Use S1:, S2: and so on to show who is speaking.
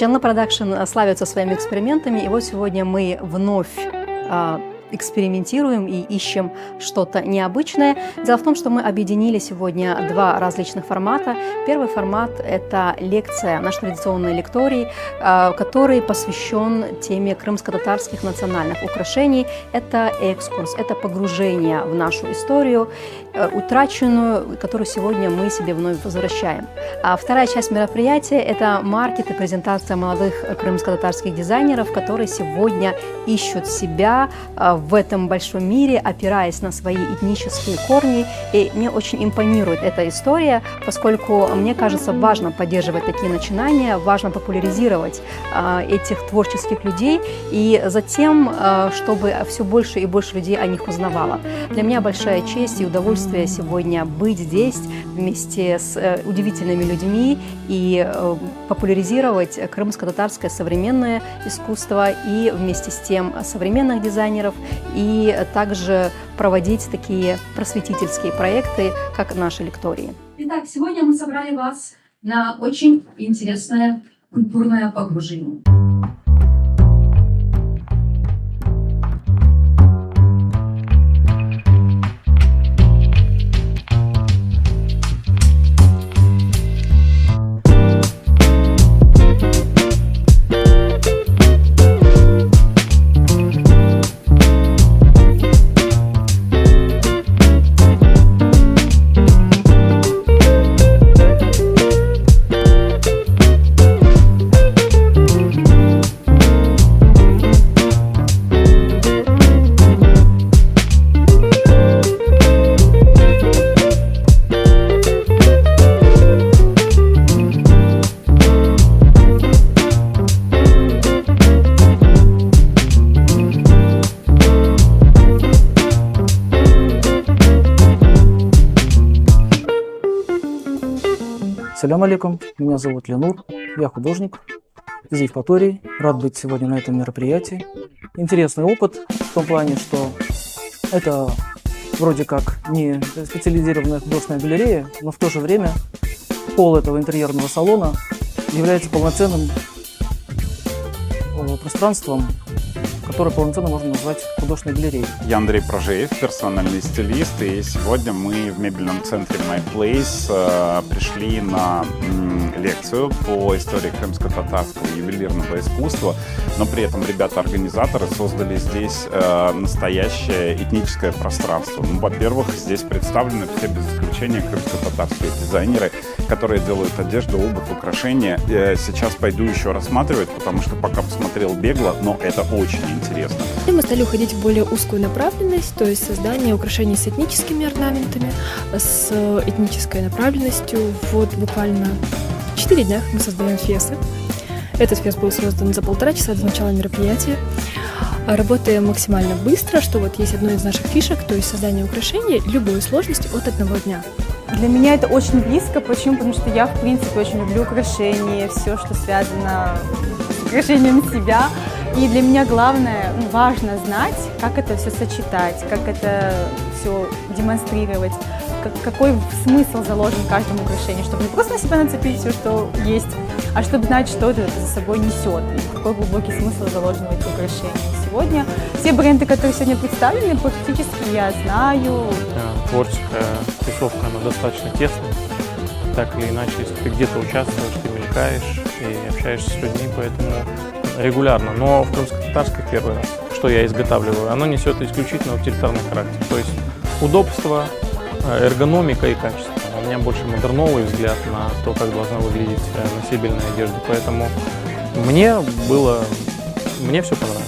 S1: Channel Production славится своими экспериментами, и вот сегодня мы вновь экспериментируем и ищем что-то необычное. Дело в том, что мы объединили сегодня два различных формата. Первый формат – это лекция, наш традиционный лекторий, который посвящен теме крымско-татарских национальных украшений. Это экскурс, это погружение в нашу историю, утраченную, которую сегодня мы себе вновь возвращаем. А вторая часть мероприятия – это маркет и презентация молодых крымско-татарских дизайнеров, которые сегодня ищут себя в этом большом мире, опираясь на свои этнические корни. И мне очень импонирует эта история, поскольку, мне кажется, важно поддерживать такие начинания, важно популяризировать этих творческих людей, и затем, чтобы все больше и больше людей о них узнавало. Для меня большая честь и удовольствие сегодня быть здесь вместе с удивительными людьми и популяризировать крымско-татарское современное искусство и вместе с тем современных дизайнеров, и также проводить такие просветительские проекты, как наши лектории.
S2: Итак, сегодня мы собрали вас на очень интересное культурное погружение.
S3: Салям алейкум, меня зовут Ленур, я художник из Евпатории. Рад быть сегодня на этом мероприятии. Интересный опыт в том плане, что это вроде как не специализированная художественная галерея, но в то же время пол этого интерьерного салона является полноценным пространством, которое полноценно можно назвать художественной галереей.
S4: Я Андрей Прожеев, персональный стилист, и сегодня мы в мебельном центре My Place пришли на лекцию по истории крымско-татарского ювелирного искусства, но при этом ребята-организаторы создали здесь настоящее этническое пространство. Ну, во-первых, здесь представлены все без исключения крымско-татарские дизайнеры, которые делают одежду, обувь, украшения. Я сейчас пойду еще рассматривать, потому что пока посмотрел бегло, но это очень интересно.
S5: Мы стали уходить в более узкую направленность, то есть создание украшений с этническими орнаментами, с этнической направленностью. Вот буквально 4 дня мы создаем фесы. Этот фес был создан за 1,5 часа до начала мероприятия. Работаем максимально быстро, что вот есть одно из наших фишек, то есть создание украшений любой сложности от 1 дня.
S6: Для меня это очень близко. Почему? Потому что я, в принципе, очень люблю украшения, все, что связано с украшением себя. И для меня главное, важно знать, как это все сочетать, как это все демонстрировать, какой смысл заложен в каждом украшении, чтобы не просто на себя нацепить все, что есть, а чтобы знать, что это за собой несет, и какой глубокий смысл заложен в этих украшениях. Сегодня все бренды, которые сегодня представлены, практически я знаю.
S7: Творческая тусовка, она достаточно тесная. Так или иначе, если ты где-то участвуешь, ты мелькаешь и общаешься с людьми, поэтому регулярно. Но в крымско-татарской первый раз, что я изготавливаю, оно несет исключительно утилитарный характер. То есть удобство, эргономика и качество. У меня больше модерновый взгляд на то, как должна выглядеть носибельная одежда. Поэтому мне все понравилось.